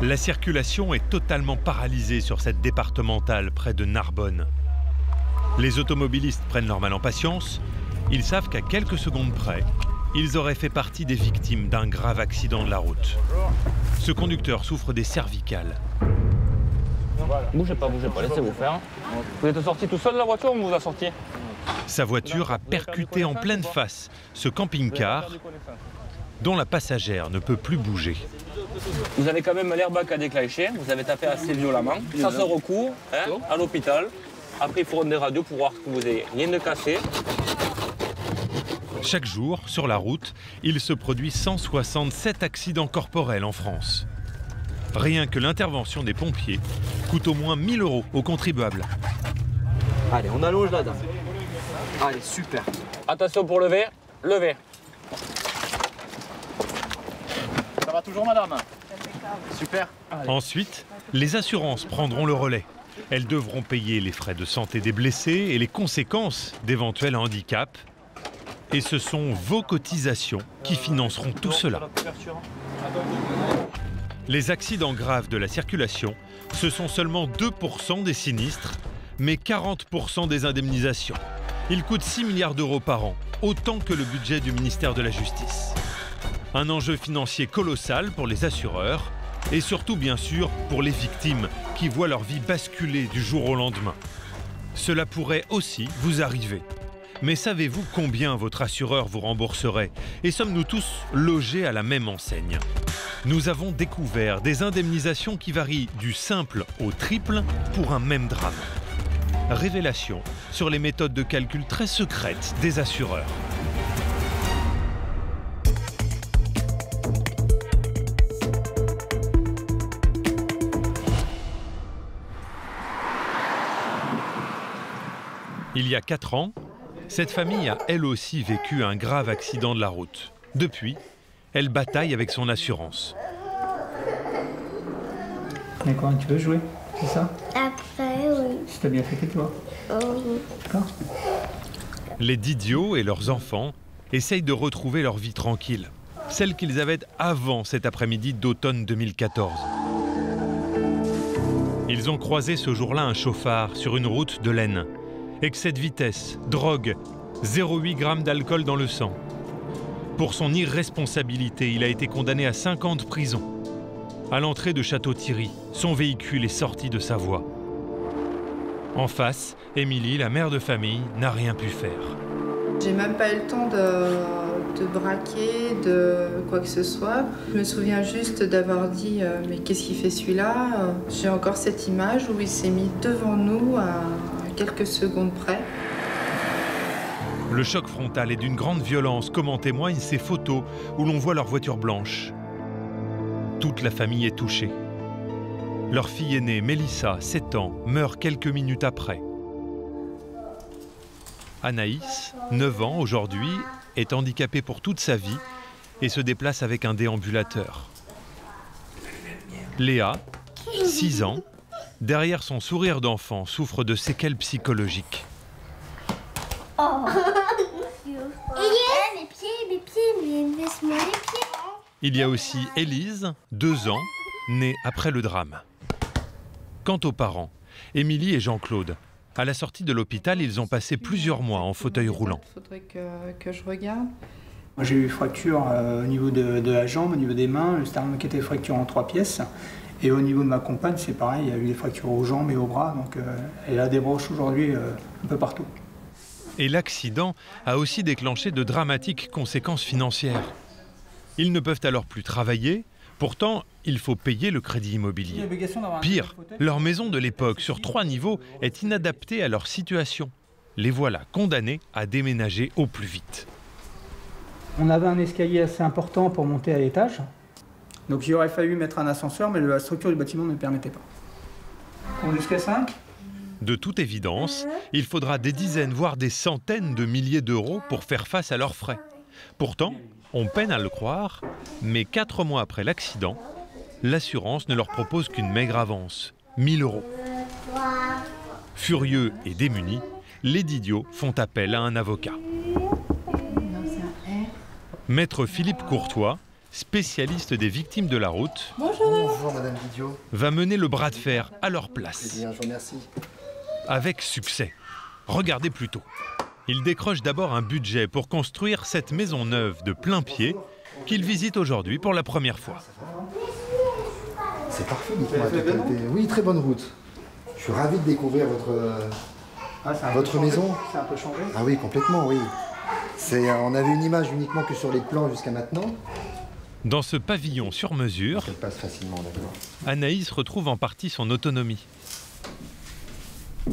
La circulation est totalement paralysée sur cette départementale près de Narbonne. Les automobilistes prennent leur mal en patience. Ils savent qu'à quelques secondes près, ils auraient fait partie des victimes d'un grave accident de la route. Ce conducteur souffre des cervicales. Bougez pas, laissez-vous faire. Vous êtes sorti tout seul de la voiture ou on vous a sorti? Sa voiture a percuté en pleine face ce camping-car dont la passagère ne peut plus bouger. Vous avez quand même l'airbag à déclencher, vous avez tapé assez violemment. Ça se recourt à l'hôpital. Après, il faut rendre des radios pour voir que vous n'avez rien de cassé. Chaque jour, sur la route, il se produit 167 accidents corporels en France. Rien que l'intervention des pompiers coûte au moins 1 000 € aux contribuables. Allez, on allonge la dame. Allez, super. Attention pour lever, levez. Ça va toujours, madame? Super. Allez. Ensuite, les assurances prendront le relais. Elles devront payer les frais de santé des blessés et les conséquences d'éventuels handicaps. Et ce sont vos cotisations qui financeront tout cela. Les accidents graves de la circulation, ce sont seulement 2% des sinistres, mais 40% des indemnisations. Ils coûtent 6 milliards d'euros par an, autant que le budget du ministère de la Justice. Un enjeu financier colossal pour les assureurs et surtout, bien sûr, pour les victimes qui voient leur vie basculer du jour au lendemain. Cela pourrait aussi vous arriver. Mais savez-vous combien votre assureur vous rembourserait? Et sommes-nous tous logés à la même enseigne? Nous avons découvert des indemnisations qui varient du simple au triple pour un même drame. Révélation sur les méthodes de calcul très secrètes des assureurs. Il y a 4 ans, cette famille a elle aussi vécu un grave accident de la route. Depuis, elle bataille avec son assurance. D'accord, tu veux jouer, c'est ça? Après, oui. Si t'as bien fait tes toi. Oui. D'accord. Les Didio et leurs enfants essayent de retrouver leur vie tranquille, celle qu'ils avaient avant cet après-midi d'automne 2014. Ils ont croisé ce jour-là un chauffard sur une route de l'Aisne. Excès de vitesse, drogue, 0,8 g d'alcool dans le sang. Pour son irresponsabilité, il a été condamné à 5 ans de prison. À l'entrée de Château-Thierry, son véhicule est sorti de sa voie. En face, Émilie, la mère de famille, n'a rien pu faire. J'ai même pas eu le temps de braquer, de quoi que ce soit. Je me souviens juste d'avoir dit mais qu'est-ce qu'il fait celui-là? J'ai encore cette image où il s'est mis devant nous à quelques secondes près. Le choc frontal est d'une grande violence, comme en témoignent ces photos où l'on voit leur voiture blanche. Toute la famille est touchée. Leur fille aînée, Mélissa, 7 ans, meurt quelques minutes après. Anaïs, 9 ans aujourd'hui, est handicapée pour toute sa vie et se déplace avec un déambulateur. Léa, 6 ans, derrière son sourire d'enfant, souffre de séquelles psychologiques. Oh. Mes pieds, laisse-moi les pieds. Il y a aussi Élise, 2 ans, née après le drame. Quant aux parents, Émilie et Jean-Claude, à la sortie de l'hôpital, ils ont passé plusieurs mois en fauteuil roulant. Il faudrait que je regarde. Moi, j'ai eu fracture au niveau de la jambe, au niveau des mains, le sternum qui était fracturé en 3 pièces. Et au niveau de ma compagne, c'est pareil, il y a eu des fractures aux jambes et aux bras, donc elle a des broches aujourd'hui un peu partout. Et l'accident a aussi déclenché de dramatiques conséquences financières. Ils ne peuvent alors plus travailler, pourtant il faut payer le crédit immobilier. Pire, leur maison de l'époque sur 3 niveaux est inadaptée à leur situation. Les voilà condamnés à déménager au plus vite. On avait un escalier assez important pour monter à l'étage. Donc il aurait fallu mettre un ascenseur, mais la structure du bâtiment ne le permettait pas. On est jusqu'à 5 ? De toute évidence, il faudra des dizaines, voire des centaines de milliers d'euros pour faire face à leurs frais. Pourtant, on peine à le croire, mais 4 mois après l'accident, l'assurance ne leur propose qu'une maigre avance, 1 000 €. Furieux et démunis, les Didio font appel à un avocat. Maître Philippe Courtois, spécialiste des victimes de la route, Bonjour Madame Didio. va mener le bras de fer à leur place. Bien, je vous remercie. Avec succès. Regardez plutôt. Il décroche d'abord un budget pour construire cette maison neuve de plein pied qu'il visite aujourd'hui pour la première fois. C'est parfait, dites-moi. Oui, très bonne route. Je suis ravi de découvrir votre maison. C'est un peu changé. Ah oui, complètement, oui. On avait une image uniquement que sur les plans jusqu'à maintenant. Dans ce pavillon sur mesure, Elle passe facilement, d'accord. Anaïs retrouve en partie son autonomie. Je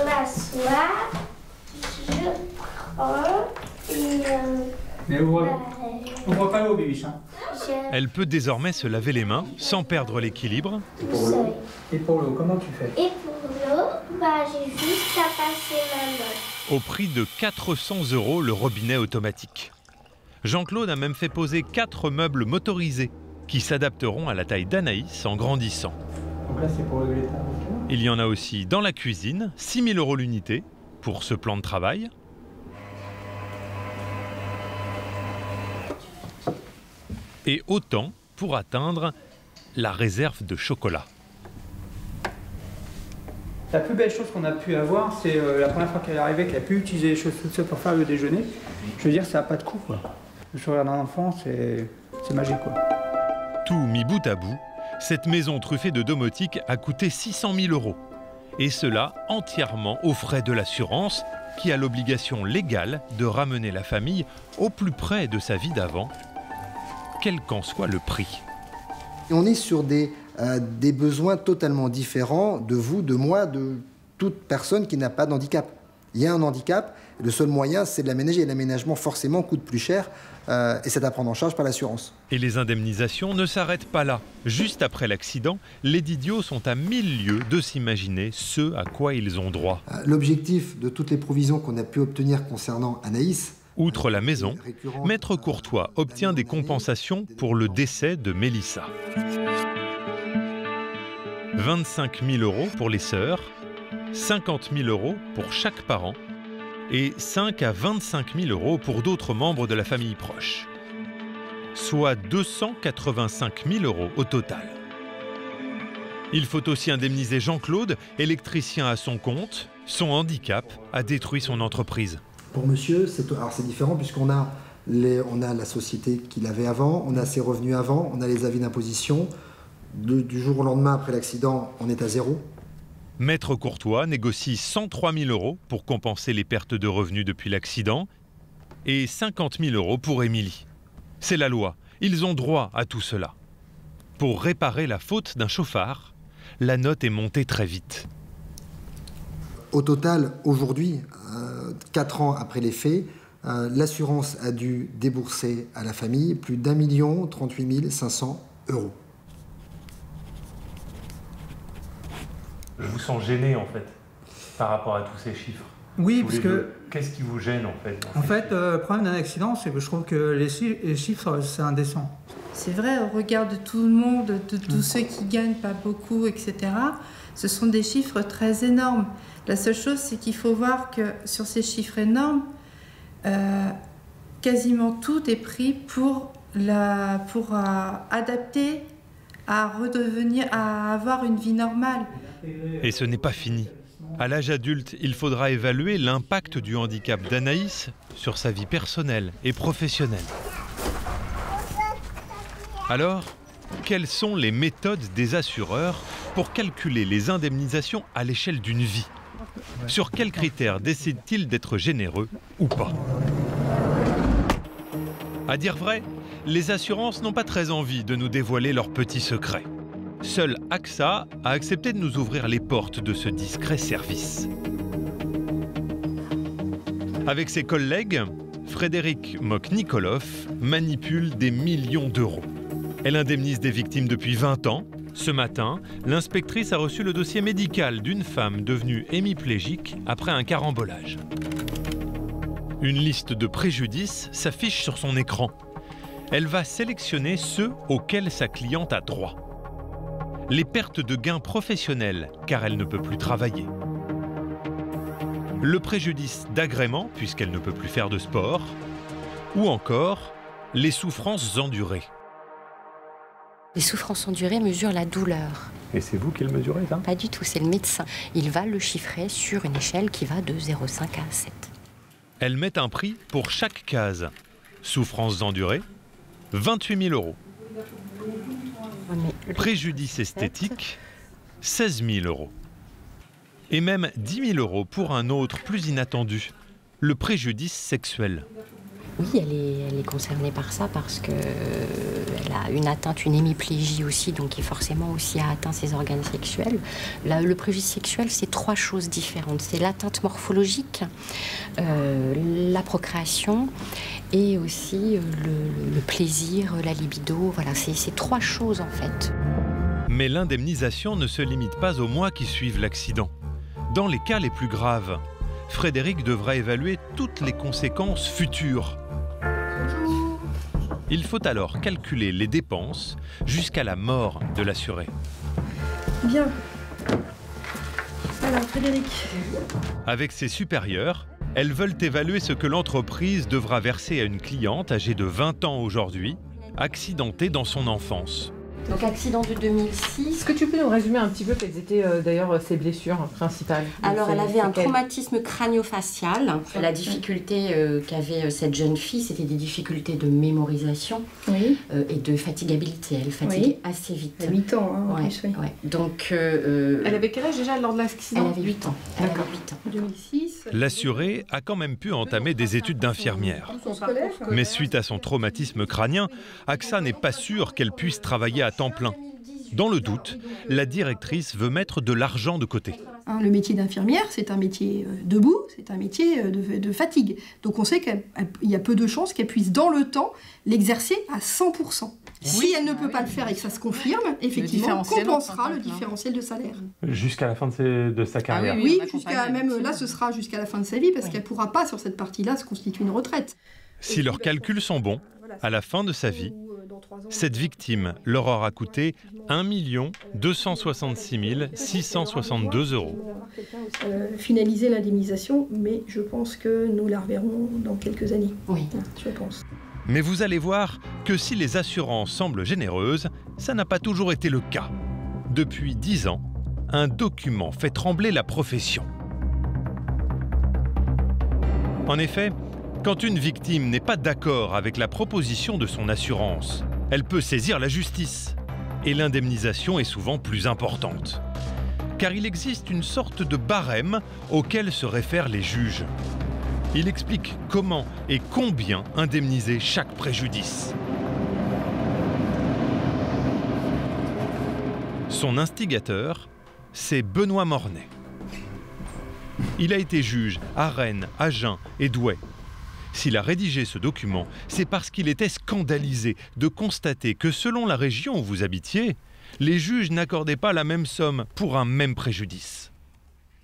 m'assois, je prends et Mais ouvre pas l'eau, Bibiche. Hein. je Elle peut désormais se laver les mains sans perdre l'équilibre seuil. Et pour l'eau, comment tu fais? Et pour l'eau, j'ai juste à passer ma main. au prix de 400 € le robinet automatique. Jean-Claude a même fait poser 4 meubles motorisés qui s'adapteront à la taille d'Anaïs en grandissant. Donc là, c'est pour régler ta hauteur. Il y en a aussi dans la cuisine, 6 000 € l'unité pour ce plan de travail. Et autant pour atteindre la réserve de chocolat. La plus belle chose qu'on a pu avoir, c'est la première fois qu'elle est arrivée, qu'elle a pu utiliser les choses toutes seules pour faire le déjeuner. Je veux dire, ça n'a pas de coût, quoi. Le sourire d'un enfant, c'est magique, quoi. Tout mis bout à bout, cette maison truffée de domotique a coûté 600 000 €. Et cela entièrement aux frais de l'assurance, qui a l'obligation légale de ramener la famille au plus près de sa vie d'avant, quel qu'en soit le prix. Et on est sur des besoins totalement différents de vous, de moi, de toute personne qui n'a pas d'handicap. Il y a un handicap, le seul moyen, c'est de l'aménager. Et l'aménagement, forcément, coûte plus cher et c'est à prendre en charge par l'assurance. Et les indemnisations ne s'arrêtent pas là. Juste après l'accident, les Didio sont à 1000 lieues de s'imaginer ce à quoi ils ont droit. L'objectif de toutes les provisions qu'on a pu obtenir concernant Anaïs, Outre la maison, Maître Courtois obtient des compensations pour le décès de Mélissa. 25 000 € pour les sœurs, 50 000 € pour chaque parent et 5 à 25 000 € pour d'autres membres de la famille proche. Soit 285 000 € au total. Il faut aussi indemniser Jean-Claude, électricien à son compte. Son handicap a détruit son entreprise. pour monsieur, c'est différent puisqu'on a, on a la société qu'il avait avant, on a ses revenus avant, on a les avis d'imposition. Du jour au lendemain, après l'accident, on est à zéro. Maître Courtois négocie 103 000 € pour compenser les pertes de revenus depuis l'accident et 50 000 € pour Émilie. C'est la loi, ils ont droit à tout cela. Pour réparer la faute d'un chauffard, la note est montée très vite. Au total, aujourd'hui, 4 ans après les faits, l'assurance a dû débourser à la famille plus d'1 038 500 €. Je vous sens gêné en fait par rapport à tous ces chiffres. Oui, parce que... Qu'est-ce qui vous gêne en fait le problème d'un accident, c'est que je trouve que les chiffres, c'est indécent. C'est vrai, au regard de tout le monde, de tous ceux qui gagnent pas beaucoup, etc., ce sont des chiffres très énormes. La seule chose, c'est qu'il faut voir que sur ces chiffres énormes, quasiment tout est pris pour adapter à redevenir, à avoir une vie normale. Et ce n'est pas fini. À l'âge adulte, il faudra évaluer l'impact du handicap d'Anaïs sur sa vie personnelle et professionnelle. Alors, quelles sont les méthodes des assureurs pour calculer les indemnisations à l'échelle d'une vie? Sur quels critères décident-ils d'être généreux ou pas? À dire vrai, les assurances n'ont pas très envie de nous dévoiler leurs petits secrets. Seul AXA a accepté de nous ouvrir les portes de ce discret service. Avec ses collègues, Frédéric Mock-Nikoloff manipule des millions d'euros. Elle indemnise des victimes depuis 20 ans. Ce matin, l'inspectrice a reçu le dossier médical d'une femme devenue hémiplégique après un carambolage. Une liste de préjudices s'affiche sur son écran. Elle va sélectionner ceux auxquels sa cliente a droit. Les pertes de gains professionnels, car elle ne peut plus travailler. Le préjudice d'agrément, puisqu'elle ne peut plus faire de sport. Ou encore les souffrances endurées. Les souffrances endurées mesurent la douleur. Et c'est vous qui le mesurez, ça? Pas du tout, c'est le médecin. Il va le chiffrer sur une échelle qui va de 0,5 à 7. Elles mettent un prix pour chaque case. Souffrances endurées, 28 000 €. Préjudice esthétique, 16 000 €. Et même 10 000 € pour un autre plus inattendu, le préjudice sexuel. Oui, elle est concernée par ça parce qu'elle a une atteinte, une hémiplégie aussi, donc qui forcément aussi a atteint ses organes sexuels. Là, le préjudice sexuel, c'est 3 choses différentes. C'est l'atteinte morphologique, la procréation et aussi le plaisir, la libido. Voilà, c'est 3 choses en fait. Mais l'indemnisation ne se limite pas aux mois qui suivent l'accident. Dans les cas les plus graves, Frédéric devra évaluer toutes les conséquences futures. Il faut alors calculer les dépenses jusqu'à la mort de l'assuré. Bien. Alors, Frédéric. Avec ses supérieurs, elles veulent évaluer ce que l'entreprise devra verser à une cliente âgée de 20 ans aujourd'hui, accidentée dans son enfance. Donc accident de 2006. Est-ce que tu peux nous résumer un petit peu quelles étaient d'ailleurs ses blessures principales? Alors elle avait un traumatisme crânio-facial. La difficulté qu'avait cette jeune fille, c'était des difficultés de mémorisation et de fatigabilité. Elle fatiguait assez vite. Elle a 8 ans en plus, oui. Ouais. Donc, elle avait quel âge déjà lors de l'accident? Elle avait 8 ans. D'accord. 8 ans. 2006. L'assurée a quand même pu entamer des études d'infirmière. Mais suite à son traumatisme crânien, AXA n'est pas sûre qu'elle puisse travailler à temps plein. Dans le doute, la directrice veut mettre de l'argent de côté. Le métier d'infirmière, c'est un métier debout, c'est un métier de fatigue. Donc on sait qu'il y a peu de chances qu'elle puisse dans le temps l'exercer à 100%. Si elle ne peut pas le faire et que ça se confirme, effectivement, on compensera le différentiel de salaire. Jusqu'à la fin de sa carrière. Oui, jusqu'à même là, ce sera jusqu'à la fin de sa vie, parce qu'elle ne pourra pas, sur cette partie-là, se constituer une retraite. Si leurs calculs sont bons, à la fin de sa vie, cette victime leur aura coûté 1 266 662 €. Finaliser l'indemnisation, mais je pense que nous la reverrons dans quelques années. Oui, je pense. Mais vous allez voir que si les assurances semblent généreuses, ça n'a pas toujours été le cas. Depuis 10 ans, un document fait trembler la profession. En effet, quand une victime n'est pas d'accord avec la proposition de son assurance, elle peut saisir la justice. Et l'indemnisation est souvent plus importante. Car il existe une sorte de barème auquel se réfèrent les juges. Il explique comment et combien indemniser chaque préjudice. Son instigateur, c'est Benoît Mornay. Il a été juge à Rennes, Agen et Douai. S'il a rédigé ce document, c'est parce qu'il était scandalisé de constater que selon la région où vous habitiez, les juges n'accordaient pas la même somme pour un même préjudice.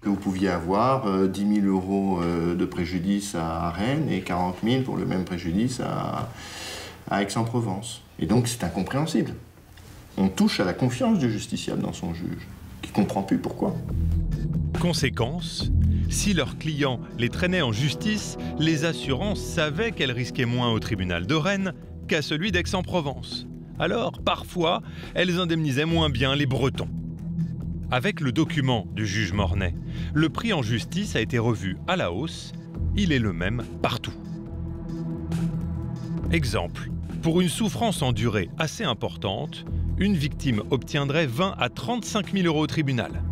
Vous pouviez avoir 10 000 € de préjudice à Rennes et 40 000 pour le même préjudice à Aix-en-Provence. Et donc c'est incompréhensible. On touche à la confiance du justiciable dans son juge, qui ne comprend plus pourquoi. Conséquence, si leurs clients les traînaient en justice, les assurances savaient qu'elles risquaient moins au tribunal de Rennes qu'à celui d'Aix-en-Provence. Alors, parfois, elles indemnisaient moins bien les Bretons. Avec le document du juge Mornay, le prix en justice a été revu à la hausse. Il est le même partout. Exemple, pour une souffrance endurée assez importante, une victime obtiendrait 20 à 35 000 € au tribunal.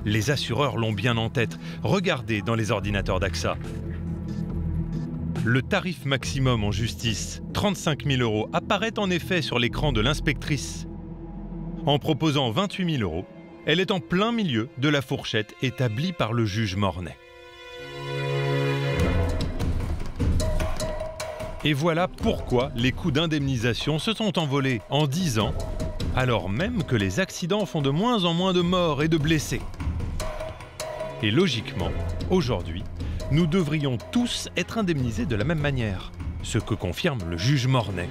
Les assureurs l'ont bien en tête. Regardez dans les ordinateurs d'AXA. Le tarif maximum en justice, 35 000 €, apparaît en effet sur l'écran de l'inspectrice. En proposant 28 000 €, elle est en plein milieu de la fourchette établie par le juge Mornay. Et voilà pourquoi les coûts d'indemnisation se sont envolés en 10 ans, alors même que les accidents font de moins en moins de morts et de blessés. Et logiquement, aujourd'hui, nous devrions tous être indemnisés de la même manière, ce que confirme le juge Mornay.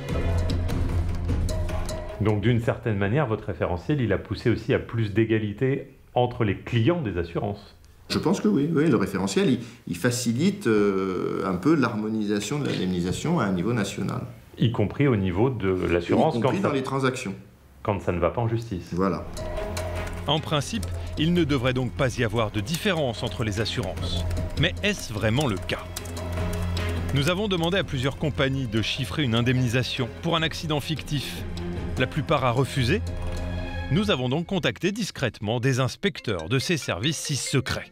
Donc d'une certaine manière, votre référentiel, il a poussé aussi à plus d'égalité entre les clients des assurances. Je pense que oui, le référentiel, il facilite un peu l'harmonisation de l'indemnisation à un niveau national. Y compris au niveau de l'assurance. Y compris dans les transactions. Quand ça ne va pas en justice. Voilà. En principe, il ne devrait donc pas y avoir de différence entre les assurances. Mais est-ce vraiment le cas? Nous avons demandé à plusieurs compagnies de chiffrer une indemnisation pour un accident fictif. La plupart a refusé. Nous avons donc contacté discrètement des inspecteurs de ces services si secrets.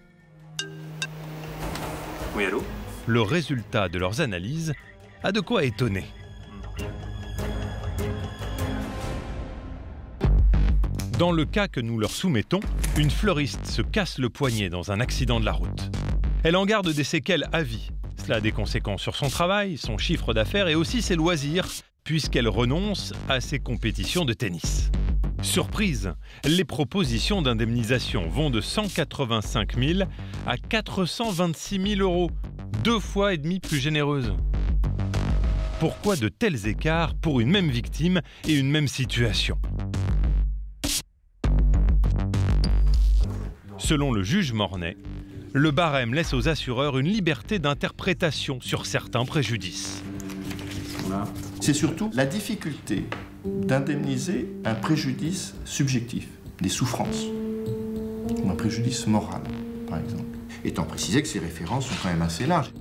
Oui, allô? Le résultat de leurs analyses a de quoi étonner. Dans le cas que nous leur soumettons, une fleuriste se casse le poignet dans un accident de la route. Elle en garde des séquelles à vie. Cela a des conséquences sur son travail, son chiffre d'affaires et aussi ses loisirs, puisqu'elle renonce à ses compétitions de tennis. Surprise, les propositions d'indemnisation vont de 185 000 à 426 000 euros, 2,5 fois plus généreuses. Pourquoi de tels écarts pour une même victime et une même situation? Selon le juge Mornay, le barème laisse aux assureurs une liberté d'interprétation sur certains préjudices. C'est surtout la difficulté d'indemniser un préjudice subjectif, des souffrances, ou un préjudice moral, par exemple. Étant précisé que ces références sont quand même assez larges.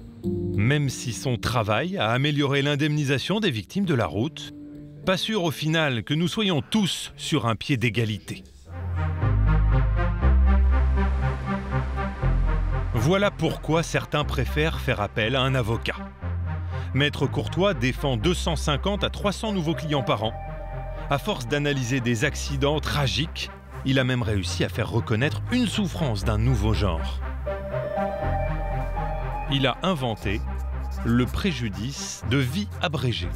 Même si son travail a amélioré l'indemnisation des victimes de la route, pas sûr au final que nous soyons tous sur un pied d'égalité. Voilà pourquoi certains préfèrent faire appel à un avocat. Maître Courtois défend 250 à 300 nouveaux clients par an. À force d'analyser des accidents tragiques, il a même réussi à faire reconnaître une souffrance d'un nouveau genre. Il a inventé le préjudice de vie abrégé.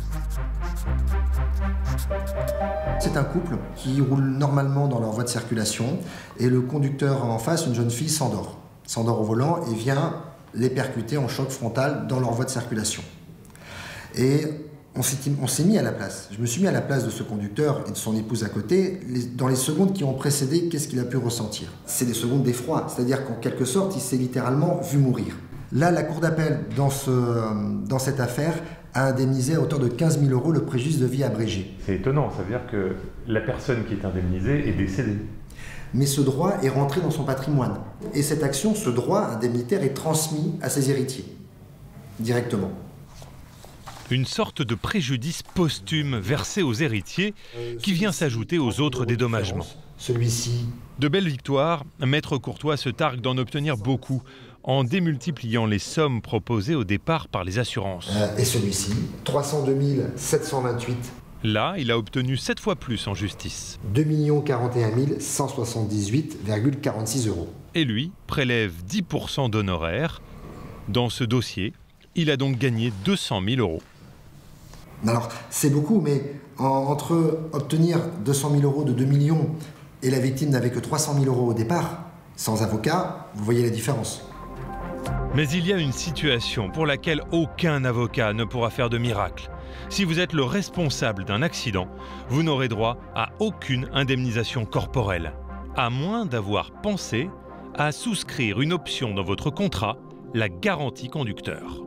C'est un couple qui roule normalement dans leur voie de circulation et le conducteur en face, une jeune fille, s'endort au volant et vient les percuter en choc frontal dans leur voie de circulation. Et on s'est mis à la place. Je me suis mis à la place de ce conducteur et de son épouse à côté. Dans les secondes qui ont précédé, qu'est-ce qu'il a pu ressentir? C'est des secondes d'effroi, c'est-à-dire qu'en quelque sorte, il s'est littéralement vu mourir. Là, la Cour d'appel, dans cette affaire, a indemnisé à hauteur de 15 000 euros le préjudice de vie abrégé. C'est étonnant, ça veut dire que la personne qui est indemnisée est décédée. Mais ce droit est rentré dans son patrimoine. Et cette action, ce droit indemnitaire est transmis à ses héritiers, directement. Une sorte de préjudice posthume versé aux héritiers qui vient s'ajouter aux autres dédommagements. Celui-ci. De belles victoires, Maître Courtois se targue d'en obtenir beaucoup en démultipliant les sommes proposées au départ par les assurances. Et celui-ci, 302 728. Là, il a obtenu 7 fois plus en justice. 2 041 178,46 euros. Et lui prélève 10% d'honoraires. Dans ce dossier, il a donc gagné 200 000 euros. Alors, c'est beaucoup, mais entre obtenir 200 000 euros de 2 millions et la victime n'avait que 300 000 euros au départ, sans avocat, vous voyez la différence. Mais il y a une situation pour laquelle aucun avocat ne pourra faire de miracle. Si vous êtes le responsable d'un accident, vous n'aurez droit à aucune indemnisation corporelle, à moins d'avoir pensé à souscrire une option dans votre contrat, la garantie conducteur.